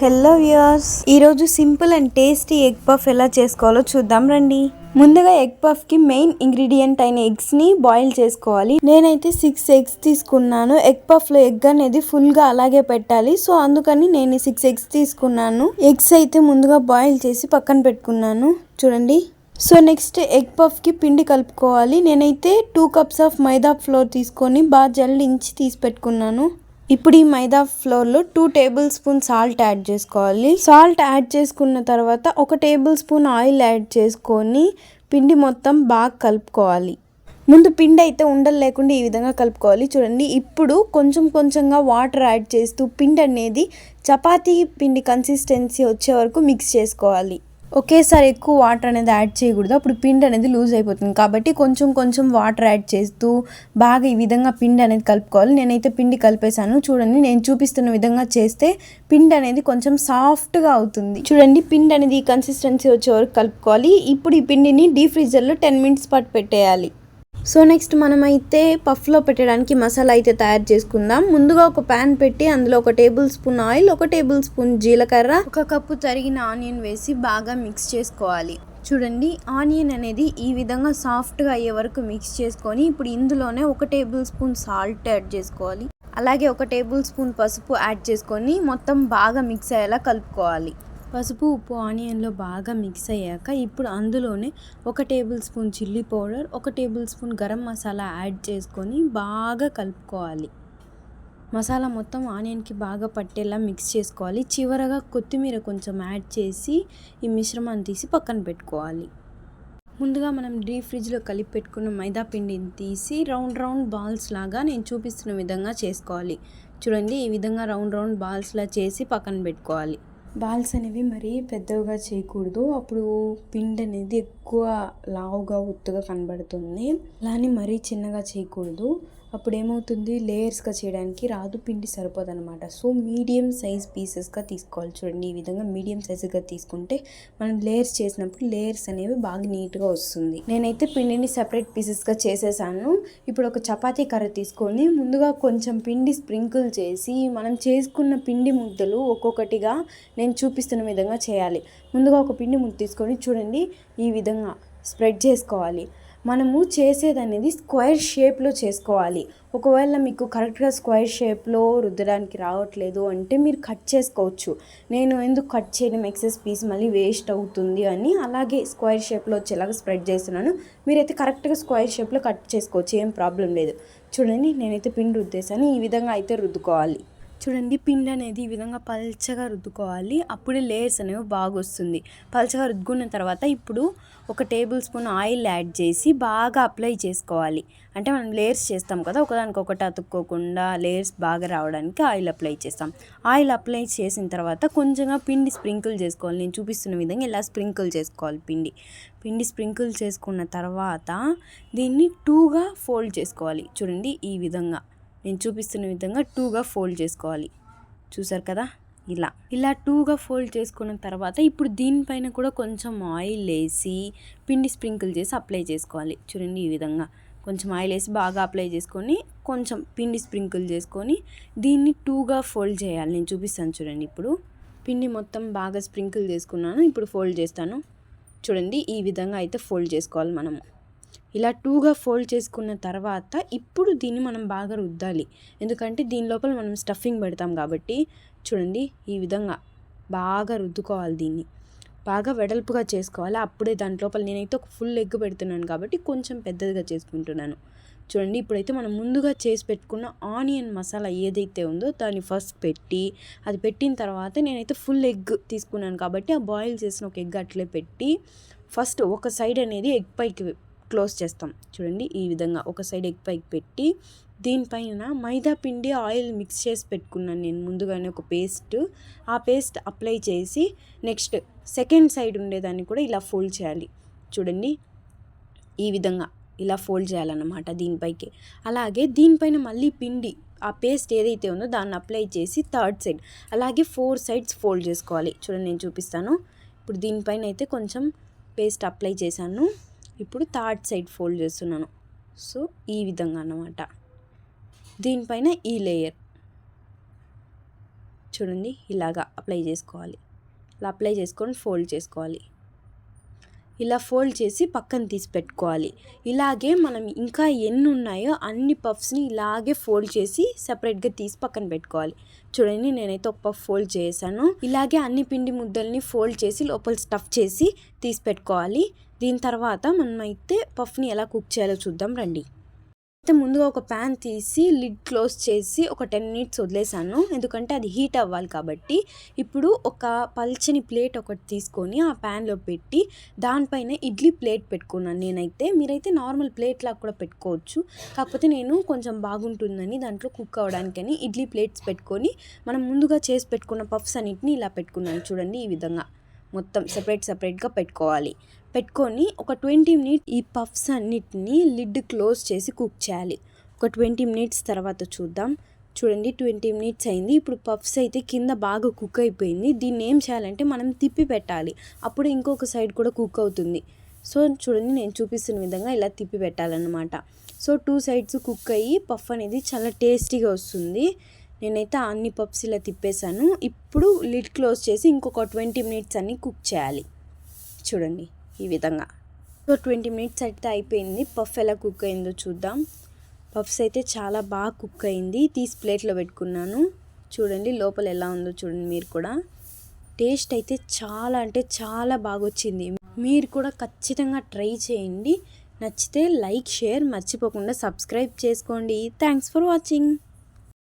Hello viewers, ఈరోజు simple and tasty egg puff ఎలా చేసుకోవాలో చూద్దాం రండి. ముందుగా ఎగ్ పఫ్ కి మెయిన్ ఇంగ్రీడియంట్ అయిన ఎగ్స్ ని బాయిల్ చేసుకోవాలి. నేనైతే 6 ఎగ్స్ తీసుకున్నాను. ఎగ్ పఫ్ లో ఎగ్ అనేది ఫుల్ గా అలాగే పెట్టాలి, సో అందుకని నేను 6 ఎగ్స్ తీసుకున్నాను. ఎగ్స్ అయితే ముందుగా బాయిల్ చేసి పక్కన పెట్టుకున్నాను చూడండి. సో నెక్స్ట్ ఎగ్ పఫ్ కి పిండి కలుపుకోవాలి. నేనైతే 2 కప్స్ ఆఫ్ మైదా ఫ్లోర్ తీసుకొని బాగా జల్లించి తీసి పెట్టుకున్నాను. ఇప్పుడు ఈ మైదా ఫ్లోర్లో 2 టేబుల్ స్పూన్ సాల్ట్ యాడ్ చేసుకోవాలి. సాల్ట్ యాడ్ చేసుకున్న తర్వాత 1 టేబుల్ స్పూన్ ఆయిల్ యాడ్ చేసుకొని పిండి మొత్తం బాగా కలుపుకోవాలి. ముందు పిండి అయితే ఉండలు లేకుండా ఈ విధంగా కలుపుకోవాలి చూడండి. ఇప్పుడు కొంచెం కొంచెంగా వాటర్ యాడ్ చేస్తూ పిండి అనేది చపాతీ పిండి కన్సిస్టెన్సీ వచ్చే వరకు మిక్స్ చేసుకోవాలి. ఒకేసారి ఎక్కువ వాటర్ అనేది యాడ్ చేయకూడదు, అప్పుడు పిండి అనేది లూజ్ అయిపోతుంది. కాబట్టి కొంచెం కొంచెం వాటర్ యాడ్ చేస్తూ బాగా ఈ విధంగా పిండి అనేది కలుపుకోవాలి. నేనైతే పిండి కలిపేశాను చూడండి. నేను చూపిస్తున్న విధంగా చేస్తే పిండి అనేది కొంచెం సాఫ్ట్గా అవుతుంది. చూడండి, పిండి అనేది ఈ కన్సిస్టెన్సీ వచ్చే వరకు కలుపుకోవాలి. ఇప్పుడు ఈ పిండిని డీప్ ఫ్రీజర్లో 10 మినిట్స్ పాటు పెట్టేయాలి. సో నెక్స్ట్ మనమైతే పఫ్లో పెట్టడానికి మసాలా అయితే తయారు చేసుకుందాం. ముందుగా ఒక ప్యాన్ పెట్టి అందులో 1 table spoon oil, 1 table spoon జీలకర్ర, 1 కప్పు తరిగిన ఆనియన్ వేసి బాగా మిక్స్ చేసుకోవాలి. చూడండి, ఆనియన్ అనేది ఈ విధంగా సాఫ్ట్గా అయ్యే వరకు మిక్స్ చేసుకొని ఇప్పుడు ఇందులోనే 1 టేబుల్ స్పూన్ సాల్ట్ యాడ్ చేసుకోవాలి. అలాగే 1 టేబుల్ స్పూన్ పసుపు యాడ్ చేసుకొని మొత్తం బాగా మిక్స్ అయ్యేలా కలుపుకోవాలి. పసుపు ఉప్పు ఆనియన్లో బాగా మిక్స్ అయ్యాక ఇప్పుడు అందులోనే 1 table spoon chilli powder, 1 table spoon garam masala add చేసుకొని బాగా కలుపుకోవాలి. మసాలా మొత్తం ఆనియన్కి బాగా పట్టేలా మిక్స్ చేసుకోవాలి. చివరగా కొత్తిమీర కొంచెం యాడ్ చేసి ఈ మిశ్రమాన్ని తీసి పక్కన పెట్టుకోవాలి. ముందుగా మనం డీప్ ఫ్రిడ్జ్లో కలిపి పెట్టుకున్న మైదా పిండిని తీసి రౌండ్ బాల్స్ లాగా నేను చూపిస్తున్న విధంగా చేసుకోవాలి. చూడండి, ఈ విధంగా రౌండ్ బాల్స్లా చేసి పక్కన పెట్టుకోవాలి. బాల్స్ అనేవి మరీ పెద్దగా చేయకూడదు, అప్పుడు పిండి అనేది ఎక్కువ లావుగా ఒత్తుగా కనబడుతుంది. అలానే మరీ చిన్నగా చేయకూడదు, అప్పుడు ఏమవుతుంది, లేయర్స్గా చేయడానికి రాదు, పిండి సరిపోదు అనమాట. సో మీడియం సైజ్ పీసెస్గా తీసుకోవాలి. చూడండి, ఈ విధంగా మీడియం సైజుగా తీసుకుంటే మనం లేయర్స్ చేసినప్పుడు లేయర్స్ అనేవి బాగా నీట్గా వస్తుంది. నేనైతే పిండిని సెపరేట్ పీసెస్గా చేసేసాను. ఇప్పుడు ఒక చపాతీ కర్ర తీసుకొని ముందుగా కొంచెం పిండి స్ప్రింకిల్ చేసి మనం చేసుకున్న పిండి ముద్దలు ఒక్కొక్కటిగా నేను చూపిస్తున్న విధంగా చేయాలి. ముందుగా ఒక పిండి ముద్ద తీసుకొని చూడండి ఈ విధంగా స్ప్రెడ్ చేసుకోవాలి. మనము చేసేది అనేది స్క్వేర్ షేప్లో చేసుకోవాలి. ఒకవేళ మీకు కరెక్ట్గా స్క్వేర్ షేప్లో రుద్దడానికి రావట్లేదు అంటే మీరు కట్ చేసుకోవచ్చు. నేను ఎందుకు కట్ చేయడం, ఎక్సెస్ పీస్ మళ్ళీ వేస్ట్ అవుతుంది అని అలాగే స్క్వేర్ షేప్లో వచ్చేలాగా స్ప్రెడ్ చేస్తున్నాను. మీరైతే కరెక్ట్గా స్క్వేర్ షేప్లో కట్ చేసుకోవచ్చు, ఏం ప్రాబ్లం లేదు. చూడండి, నేనైతే పిండి రుద్దేశాను. ఈ విధంగా అయితే రుద్దుకోవాలి. చూడండి, పిండి అనేది ఈ విధంగా పల్చగా రుద్దుకోవాలి, అప్పుడే లేయర్స్ అనేవి బాగా వస్తుంది. పల్చగా రుద్దుకున్న తర్వాత ఇప్పుడు 1 టేబుల్ స్పూన్ ఆయిల్ యాడ్ చేసి బాగా అప్లై చేసుకోవాలి. అంటే మనం లేయర్స్ చేస్తాం కదా, ఒకదానికొకటి అతుక్కోకుండా లేయర్స్ బాగా రావడానికి ఆయిల్ అప్లై చేస్తాం. ఆయిల్ అప్లై చేసిన తర్వాత కొంచెంగా పిండి స్ప్రింకిల్ చేసుకోవాలి. నేను చూపిస్తున్న విధంగా ఇలా స్ప్రింకిల్ చేసుకోవాలి. పిండి స్ప్రింకిల్ చేసుకున్న తర్వాత దీన్ని 2గా ఫోల్డ్ చేసుకోవాలి. చూడండి, ఈ విధంగా నేను చూపిస్తున్న విధంగా 2గా ఫోల్డ్ చేసుకోవాలి. చూసారు కదా, ఇలా 2గా ఫోల్డ్ చేసుకున్న తర్వాత ఇప్పుడు దీనిపైన కూడా కొంచెం ఆయిల్ వేసి పిండి స్ప్రింకిల్ చేసి అప్లై చేసుకోవాలి. చూడండి, ఈ విధంగా కొంచెం ఆయిల్ వేసి బాగా అప్లై చేసుకొని కొంచెం పిండి స్ప్రింకిల్ చేసుకొని దీన్ని 2గా ఫోల్డ్ చేయాలి. నేను చూపిస్తాను చూడండి. ఇప్పుడు పిండి మొత్తం బాగా స్ప్రింకిల్ చేసుకున్నాను, ఇప్పుడు ఫోల్డ్ చేస్తాను. చూడండి, ఈ విధంగా అయితే ఫోల్డ్ చేసుకోవాలి. మనము ఇలా 2గా ఫోల్డ్ చేసుకున్న తర్వాత ఇప్పుడు దీన్ని మనం బాగా రుద్దాలి. ఎందుకంటే దీని లోపల మనం స్టఫింగ్ పెడతాం కాబట్టి. చూడండి, ఈ విధంగా బాగా రుద్దుకోవాలి. దీన్ని బాగా వెడల్పుగా చేసుకోవాలి, అప్పుడే దాని లోపల నేనైతే ఒక ఫుల్ ఎగ్ పెడుతున్నాను కాబట్టి కొంచెం పెద్దదిగా చేసుకుంటున్నాను. చూడండి, ఇప్పుడైతే మనం ముందుగా చేసి పెట్టుకున్న ఆనియన్ మసాలా ఏదైతే ఉందో దాన్ని ఫస్ట్ పెట్టి, అది పెట్టిన తర్వాత నేనైతే ఫుల్ ఎగ్ తీసుకున్నాను కాబట్టి ఆ బాయిల్ చేసిన ఒక ఎగ్ అట్లే పెట్టి ఫస్ట్ ఒక సైడ్ అనేది ఎగ్ పైకి క్లోజ్ చేస్తాం. చూడండి, ఈ విధంగా ఒక సైడ్ ఎగ్ పైకి పెట్టి దీనిపైన మైదా పిండి ఆయిల్ మిక్స్ చేసి పెట్టుకున్నాను నేను ముందుగానే ఒక పేస్ట్. ఆ పేస్ట్ అప్లై చేసి నెక్స్ట్ సెకండ్ సైడ్ ఉండేదాన్ని కూడా ఇలా ఫోల్డ్ చేయాలి. చూడండి, ఈ విధంగా ఇలా ఫోల్డ్ చేయాలన్నమాట దీనిపైకి. అలాగే దీనిపైన మళ్ళీ పిండి ఆ పేస్ట్ ఏదైతే ఉందో దాన్ని అప్లై చేసి థర్డ్ సైడ్ అలాగే 4 సైడ్స్ ఫోల్డ్ చేసుకోవాలి. చూడండి, నేను చూపిస్తాను. ఇప్పుడు దీనిపైన అయితే కొంచెం పేస్ట్ అప్లై చేశాను, ఇప్పుడు థర్డ్ సైడ్ ఫోల్డ్ చేస్తున్నాను. సో ఈ విధంగా అన్నమాట. దీనిపైన ఈ లేయర్ చూడండి ఇలాగా అప్లై చేసుకోవాలి. ఇలా అప్లై చేసుకొని ఫోల్డ్ చేసుకోవాలి. ఇలా ఫోల్డ్ చేసి పక్కన తీసి పెట్టుకోవాలి. ఇలాగే మనం ఇంకా ఎన్ని ఉన్నాయో అన్ని పఫ్స్ని ఇలాగే ఫోల్డ్ చేసి సపరేట్గా తీసి పక్కన పెట్టుకోవాలి. చూడండి నేనైతే ఒక పఫ్ ఫోల్డ్ చేశాను. ఇలాగే అన్ని పిండి ముద్దల్ని ఫోల్డ్ చేసి లోపల స్టఫ్ చేసి తీసి పెట్టుకోవాలి. దీని తర్వాత మనమైతే పఫ్ని ఎలా కుక్ చేయాలో చూద్దాం రండి. అయితే ముందుగా ఒక ప్యాన్ తీసి లిడ్ క్లోజ్ చేసి ఒక 10 minutes వదిలేసాను, ఎందుకంటే అది హీట్ అవ్వాలి కాబట్టి. ఇప్పుడు ఒక పల్చని ప్లేట్ ఒకటి తీసుకొని ఆ ప్యాన్లో పెట్టి దానిపైన ఇడ్లీ ప్లేట్ పెట్టుకున్నాను నేనైతే. మీరైతే నార్మల్ ప్లేట్ లాగా కూడా పెట్టుకోవచ్చు, కాకపోతే నేను కొంచెం బాగుంటుందని దాంట్లో కుక్ అవ్వడానికని ఇడ్లీ ప్లేట్స్ పెట్టుకొని మనం ముందుగా చేసి పెట్టుకున్న పఫ్స్ అన్నిటిని ఇలా పెట్టుకున్నాను. చూడండి ఈ విధంగా మొత్తం సపరేట్గా పెట్టుకోవాలి. పెట్టుకొని ఒక 20 minutes ఈ పఫ్స్ అన్నిటిని లిడ్ క్లోజ్ చేసి కుక్ చేయాలి. ఒక 20 minutes తర్వాత చూద్దాం. చూడండి 20 minutes అయింది. ఇప్పుడు పఫ్స్ అయితే కింద బాగా కుక్ అయిపోయింది. దీన్ని ఏం చేయాలంటే మనం తిప్పి పెట్టాలి, అప్పుడు ఇంకొక సైడ్ కూడా కుక్ అవుతుంది. సో చూడండి నేను చూపిస్తున్న విధంగా ఇలా తిప్పి పెట్టాలన్నమాట. సో 2 sides కుక్ అయ్యి పఫ్ అనేది చాలా టేస్టీగా వస్తుంది. నేనైతే అన్ని పఫ్స్ ఇలా తిప్పేశాను. ఇప్పుడు లిడ్ క్లోజ్ చేసి ఇంకొక 20 minutes అన్ని కుక్ చేయాలి. చూడండి ఈ విధంగా. సో 20 minutes అయితే అయిపోయింది. పఫ్ ఎలా కుక్ అయిందో చూద్దాం. పఫ్స్ అయితే చాలా బాగా కుక్ అయింది. తీసి ప్లేట్లో పెట్టుకున్నాను. చూడండి లోపల ఎలా ఉందో చూడండి మీరు కూడా. టేస్ట్ అయితే చాలా అంటే చాలా బాగా వచ్చింది. మీరు కూడా ఖచ్చితంగా ట్రై చేయండి. నచ్చితే లైక్ షేర్ మర్చిపోకుండా సబ్స్క్రైబ్ చేసుకోండి. Thanks for watching.